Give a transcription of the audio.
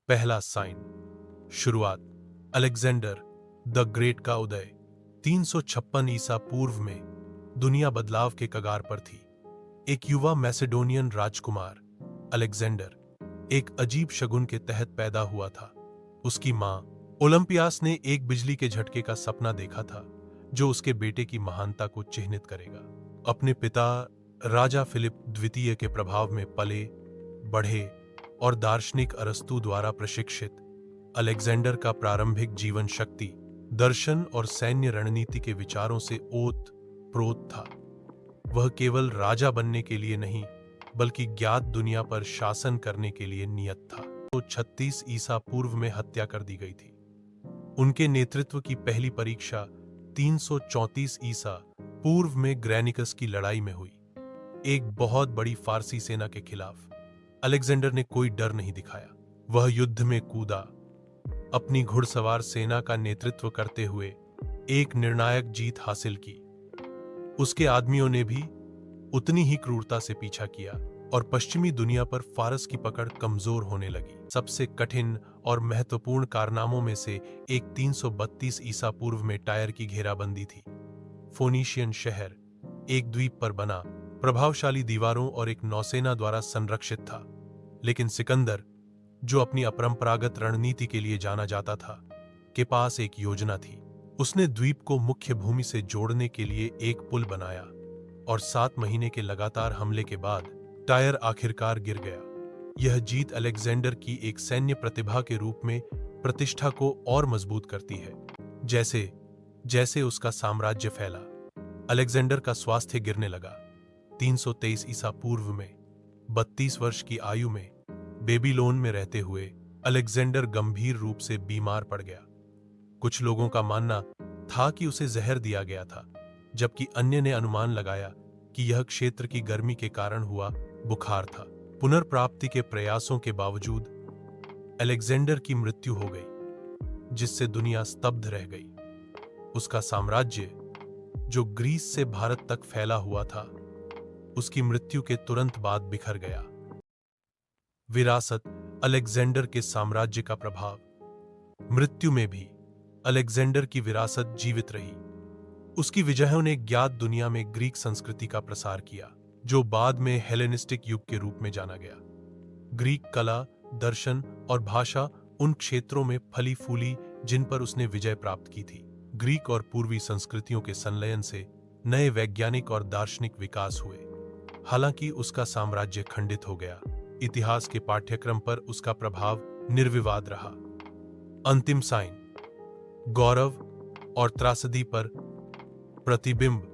पहला साइन। शुरुआत। Alexander the great का उदय 356 ईसा पूर्व में दुनिया बदलाव के कगार पर थी। एक युवा मैसेडोनियन राजकुमार अलेक्जेंडर एक अजीब शगुन के तहत पैदा हुआ था। उसकी मां ओलंपियास ने एक बिजली के झटके का सपना देखा था जो उसके बेटे की महानता को चिह्नित करेगा। अपने पिता राजा फिलिप द्वितीय के प्रभाव में पले बढ़े और दार्शनिक अरस्तु द्वारा प्रशिक्षित अलेक्जेंडर का प्रारंभिक जीवन शक्ति, दर्शन और सैन्य रणनीति के विचारों से ओत प्रोत था। वह केवल राजा बनने के लिए नहीं बल्कि ज्ञात दुनिया पर शासन करने के लिए नियत था। तो 36 ईसा पूर्व में हत्या कर दी गई थी। उनके नेतृत्व की पहली परीक्षा 334 ईसा पूर्व में ग्रैनिकस की लड़ाई में हुई, एक बहुत बड़ी फारसी सेना के खिलाफ। अलेक्जेंडर ने कोई डर नहीं दिखाया। वह युद्ध में कूदा, अपनी घुड़सवार सेना का नेतृत्व करते हुए एक निर्णायक जीत हासिल की। उसके आदमियों ने भी उतनी ही क्रूरता से पीछा किया और पश्चिमी दुनिया पर फारस की पकड़ कमजोर होने लगी। सबसे कठिन और महत्वपूर्ण कारनामों में से एक 332 ईसा पूर्व में टायर की घेराबंदी थी। फोनीशियन शहर एक द्वीप पर बना, प्रभावशाली दीवारों और एक नौसेना द्वारा संरक्षित था। लेकिन सिकंदर, जो अपनी अपरंपरागत रणनीति के लिए जाना जाता था, के पास एक योजना थी। उसने द्वीप को मुख्य भूमि से जोड़ने के लिए एक पुल बनाया और 7 महीने के लगातार हमले के बाद टायर आखिरकार गिर गया। यह जीत अलेक्जेंडर की एक सैन्य प्रतिभा के रूप में प्रतिष्ठा को और मजबूत करती है। जैसे जैसे उसका साम्राज्य फैला, अलेक्जेंडर का स्वास्थ्य गिरने लगा। 323 ईसा पूर्व में 32 वर्ष की आयु में बेबीलोन में रहते हुए अलेक्जेंडर गंभीर रूप से बीमार पड़ गया। कुछ लोगों का मानना था कि उसे जहर दिया गया था, जबकि अन्य ने अनुमान लगाया कि यह क्षेत्र की गर्मी के कारण हुआ बुखार था। पुनर्प्राप्ति के प्रयासों के बावजूद अलेक्जेंडर की मृत्यु हो गई, जिससे दुनिया स्तब्ध रह गई। उसका साम्राज्य, जो ग्रीस से भारत तक फैला हुआ था, उसकी मृत्यु के तुरंत बाद बिखर गया। विरासत। अलेक्जेंडर के साम्राज्य का प्रभाव। मृत्यु में भी अलेक्जेंडर की विरासत जीवित रही। उसकी विजयों ने ज्ञात दुनिया में ग्रीक संस्कृति का प्रसार किया, जो बाद में हेलेनिस्टिक युग के रूप में जाना गया। ग्रीक कला, दर्शन और भाषा उन क्षेत्रों में फली फूली जिन पर उसने विजय प्राप्त की थी। ग्रीक और पूर्वी संस्कृतियों के संलयन से नए वैज्ञानिक और दार्शनिक विकास हुए। हालांकि उसका साम्राज्य खंडित हो गया, इतिहास के पाठ्यक्रम पर उसका प्रभाव निर्विवाद रहा। अंतिम साइन। गौरव और त्रासदी पर प्रतिबिंब।